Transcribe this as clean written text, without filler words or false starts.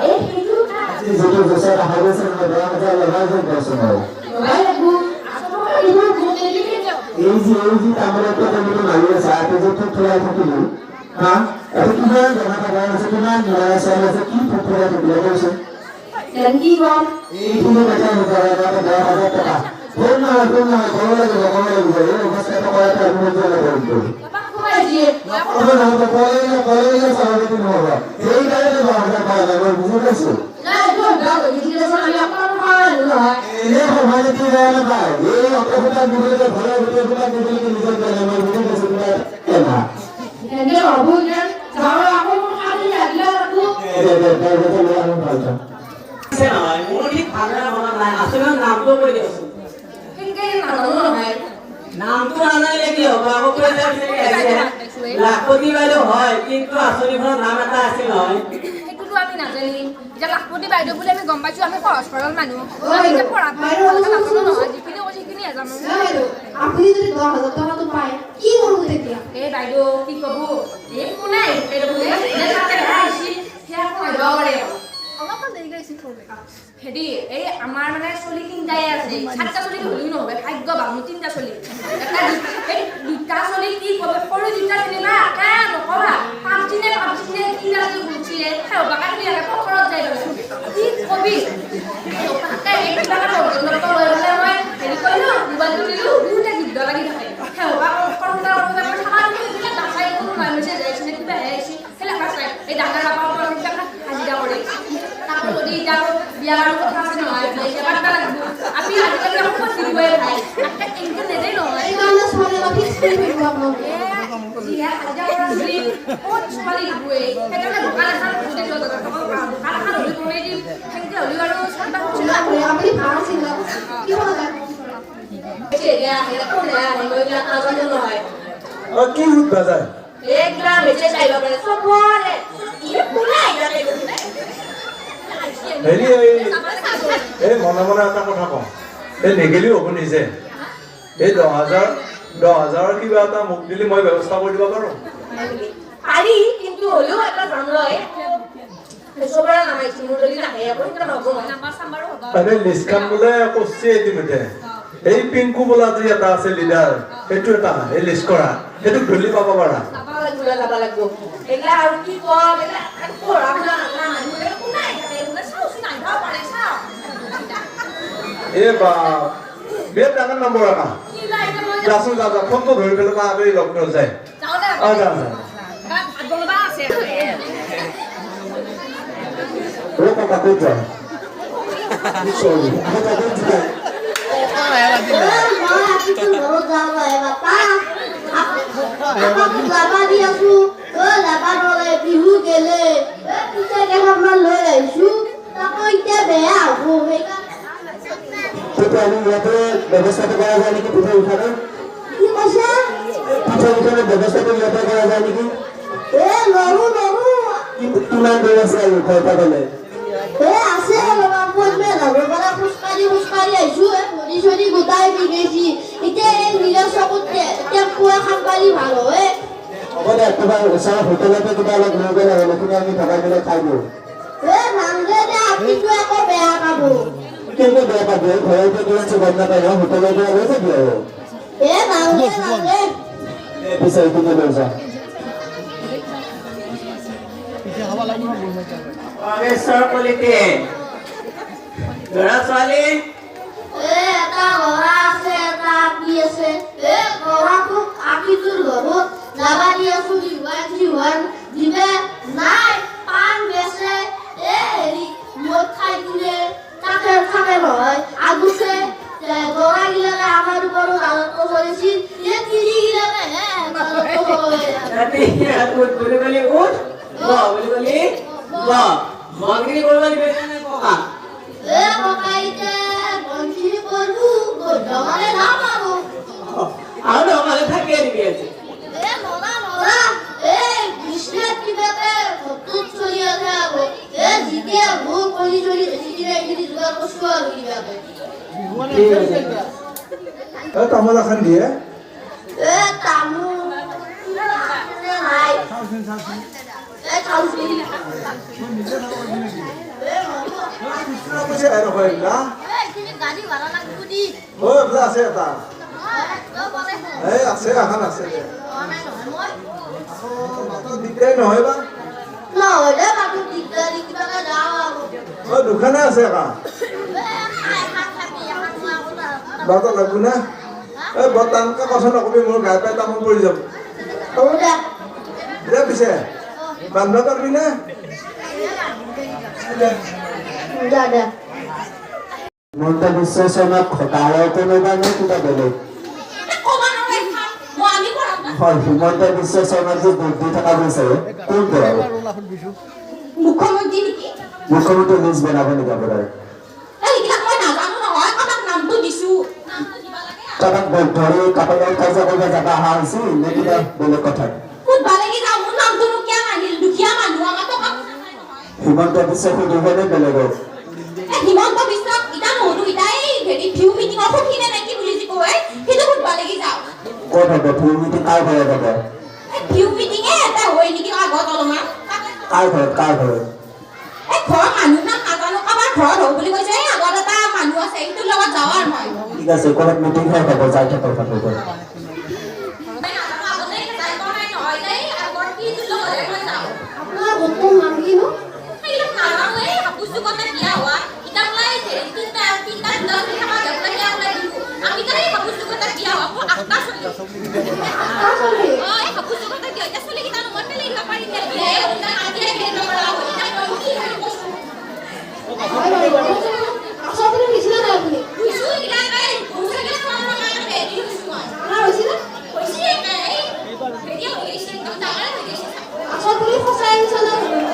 এই কিন্তু যেটো জেসা দেখা গেছে না দেয়া কথা লগাই যায় দর্শন হয় লগাই লাগবো আসলে ইমান গুণ দিলে এই যে আমরা তো কোনো নাই আছে আতে যে ঠোঁটরা থাকিল হ্যাঁ এটা কি হয় জানা কথা আছে কি না নিরাশ আছে কি ঠোঁটরা থাকিল বলছে কি বল এই পুরো কথা বলা কথা 10000 টাকা কোন না ভালো লাগে এই অবস্থাটা করাটা আমি বলে বলবো ওরে না তো বলে সারাদিন হবে এই গাড়িতে 10000 টাকা লাগবে বুঝে গেছো না তো দাও দিলে আমি আপনার পাওয়া না এই ভালো কি জানা ভাই এই অতটা দুটোকে ভালো দুটোকে নিজের করে আমার বুঝে গেছে না এনে অবুঝে যাও আপন খালি লাগলা রাখো আমি বলতা সে নয় মোটি ভাঙা মনে নাই আসলে নাম তো করে দিয়েছে কিনকে না হয় নাম তো আনাইলে কি হবে আবো করে যাচ্ছে লাখপতি বাইদেউ হয় কিন্তু আসলে নাম এটা আছে নহয় সেইটোতো আমি নাজানি যে লাখপতি বাইদেউ বুলি আমি গম পাইছো আমি সহজ সৰল মানুহ পঢ়াত নহয় যিখিনি কৈছে সেইখিনি নাজানো আপুনি যদি 10000 টাকাটো পায় কি কৰিব তেতিয়া এই বাইদেউ কি কব একো নাই বাইদেউ বোলে তাতে আহিছি সেয়া কৈ দিব পাৰে অলপমান দেৰিকৈ ৰিচিভ কৰবে হেৰি এই আমাৰ মানে চলি তিনিটাই আছে সাতটা চলি হলিও নহ'ব ভাগ্যৱান মোৰ তিনিটা চলি এটা এই দুটা চলি কি ক'ব সৰু দুটা চিনেমা একা নকবা পাঁচদিনে তিনিটা চলি গুচিয়ে বাকা তুমি একে পথৰত যাই কি কবি এইবিলাকে নতুন লৈ পেলাই মই হেৰি কৰিলো মোবাইলটো দিলো দুটা গীত লাগি থাকে বা কৰোঁতে নাচাই কোনো নাই মেছেজ আহিছে নে কিবা আহিছে সেইবিলাক চাই এই ডাঙৰ বাপাৰ হাজিৰা কৰে তাকো যদি এতিয়া বিয়া বাৰৰ কথা আছে নহয় এবাৰ লাগিব আমি আজিকালি আকৌ দিবই ভাই একটা এনকে নেদেই নহয় এই কাৰণে ছোৱালী অলপ ফিক্স কৰি দিব আপোনালোকে জিয়া হাজিৰা কৰা বুলি ক'ত ছোৱালী দিবই সেইকাৰণে দোকান এখন খুলি দিওঁ দোকান এখন হলি বনাই দিম সেনেকৈ হলিও আৰু চাৰিটা খুলিলো আপুনি ভাল আছিল কি হ'ল এতিয়া হেৰা কোনে হেৰিলা নাজানো নহয় কি হুত বাজাৰ একলা মেছে চাইব পাৰে চবৰে ই পুলাই যাতে হেৰি এই মনে মনে এটা কথা কওঁ এই নেগেলিও হ'ব নিজে এই 10,000 কিবা এটা মোক দিলে মই ব্যৱস্থা কৰি দিব পাৰোঁ পাৰি কিন্তু হলেও এটা ধান লয় চবৰে নামাইছি মোৰ যদি নাহে আপুনি কিয় নহ'ব নাম্বাৰ চাম্বাৰো হ'ব আৰে লিষ্টখন বোলে কৈছে ইতিমধ্যে এই পিংকু বোলা যি এটা আছে লিডাৰ সেইটো এটা এই লিষ্ট কৰা সেইটো ধলি পাব পাৰা যাব লাগিব এইগিলা আৰু কি কম এইগিলা পঢ়া শুনা মানুহে কোনাই থাকে কোনে চাওচোন আহিব পাৰে চাওঁ এই বা বিৰাট ডাঙৰ নম্বৰ এটা কি লাগে মই যাচোন যা ফোনটো ধৰি পেলাই মই আবেলি লগ কৰি যায় যাওঁ দে যা ভাত বনাবা আছে ও কথা কই যায় সরি আমি তাদের দিই মই আজি ঘৰত যাওঁ বাপা আপুনি যাবা দি আছো যাবা নহ'লে বিহু গেলে পিছে কেইখনমান লৈ আহিছো তাকো এতিয়া বেয়া হ'ব তো আমি ইয়াতে ব্যবস্থাটা করা যায় নাকি পিঠা উঠানো কি কৈছে পিঠা উঠানোর ব্যবস্থাটা ইয়াতে করা যায় নাকি নৰো কিমান দূৰ আছে আৰু কয়টা গ'লে আছে অলপমান পঢ়িলে যাব পৰা খোজকাঢ়ি আহিছো ভৰি চৰি গোটাই বিগেছি এতিয়া এই নিজৰ চকুত টেম্পু এখন পালি ভাল হয় হ'ব দে কিবা ওচৰৰ হোটেলতে কিবা অলপ লৈ গ'লে হ'ল কিন্তু আমি ভগাই পেলাই খাই দিওঁ নামলে দে আপুনিতো আকৌ বেয়া পাব কেলে বেয়া পাব ঘৰতে কিমান গম নাপায় ন হোটেলৰ পৰা লৈ থাকিব নামলে পিছে এইপিনে লৈ যা অগেশ্বৰ কলিতে ল'ৰা ছোৱালী এটা ঘোঁৰা আছে এটা আপি আছে ঘোঁৰাটো আপিটোৰ ঘৰত যাবা দি আছো জিহুৱান দিবে নাই পাণ বেচে হেৰি মদ খাই কিনে থাকে নহয় আগতে ঘোঁৰাগিলাকে আমাৰ ওপৰত আনন্দ কৰিছিল তিৰিগিলাকে বুলি ক'লি উঠ বুলি ক'লি মগিৰি কৰিব দিবে নে ককা ককাইতে বন্ধি কৰো গধমালে নাম আৰু নহ'লে থাকিয়ে দিবি আজি নৰা বিষ্ণাত কিবাকে ঘৰটোত চলি আছে আকৌ যেতিয়া ভোগ কৰি চলি কিবা এইখিনি যোগাৰ কৰিছো আৰু কিবাকে তামোল এখন দিয়ে তামোল নাই চাউল পিছে নহয় এইবিলাক গাড়ী ভাড়া লাগিব দি এইফালে আছে এটা এই আছে এখন আছে দিগদাৰী নহয় বা নহ'লে বাবু দিগদাৰী কিবাকে যাওঁ আৰু দুখানে আছে একা বাটা লাগব না এই বৰ টানকে কথা নকবি মোৰ গাই পাই তামোল পৰি যাব হ'ব দে দে পিছে বান্ধব পাৰিবি নে যা দে হিমন্ত বিশ্ব শৰ্মাক গাঁৱৰ কোনোবা নে কিবা বেলেগ হয় হিমন্ত বিশ্ব শৰ্মাক যে ভোট দি থকা গৈছে কোন বাৰু মুখ্যমন্ত্ৰী নেকি মুখ্যমন্ত্ৰী লিষ্ট বনাব নেকি আপোনাৰ এইকেইটা মই নাজানো নহয় কাৰোবাক নামটো দিছো কাৰোবাক ভোট ধৰি কাৰোবাক কাজিয়া কৰিব যাব অহা হৈছে নে কিবা বেলেগ কথা সুধবা লাগি যাওঁ মোৰ নামটোনো কিয় নাহিল দুখীয়া মানুহ আমাৰ টকা হিমন্ত বিশ্ব সুধিব নে বেলেগক হিমন্ত বিশ্ব ইটা নহলো ইটা এই হেৰি ভিউ মিটিঙৰ সুধিনে নেকি বুলি যি কয় সেইটো সুধবা লাগি যাওঁ ক'ত হ'ব ভূমি মিটিং কাৰ ঘৰত হ'ব ভিউ মিটিঙে এটা হয় নেকি আগত অলপমান কাৰ ঘৰত এই ঘৰৰ মানুহ নাম নাজানো কাৰোবাৰ ঘৰত হ'ব বুলি কৈছে এই আগত এটা মানুহ আছে সেইটোৰ লগত যাৱাৰ মই ঠিক আছে ক'ৰবাত মিটিং শেষ হ'ব যাই থাকক আপোনালোকৰ আপোনাৰ গোটটো নাম কি নো আচলতে নিচিনা নাই আপুনি আচলতে সঁচাই নিচিনা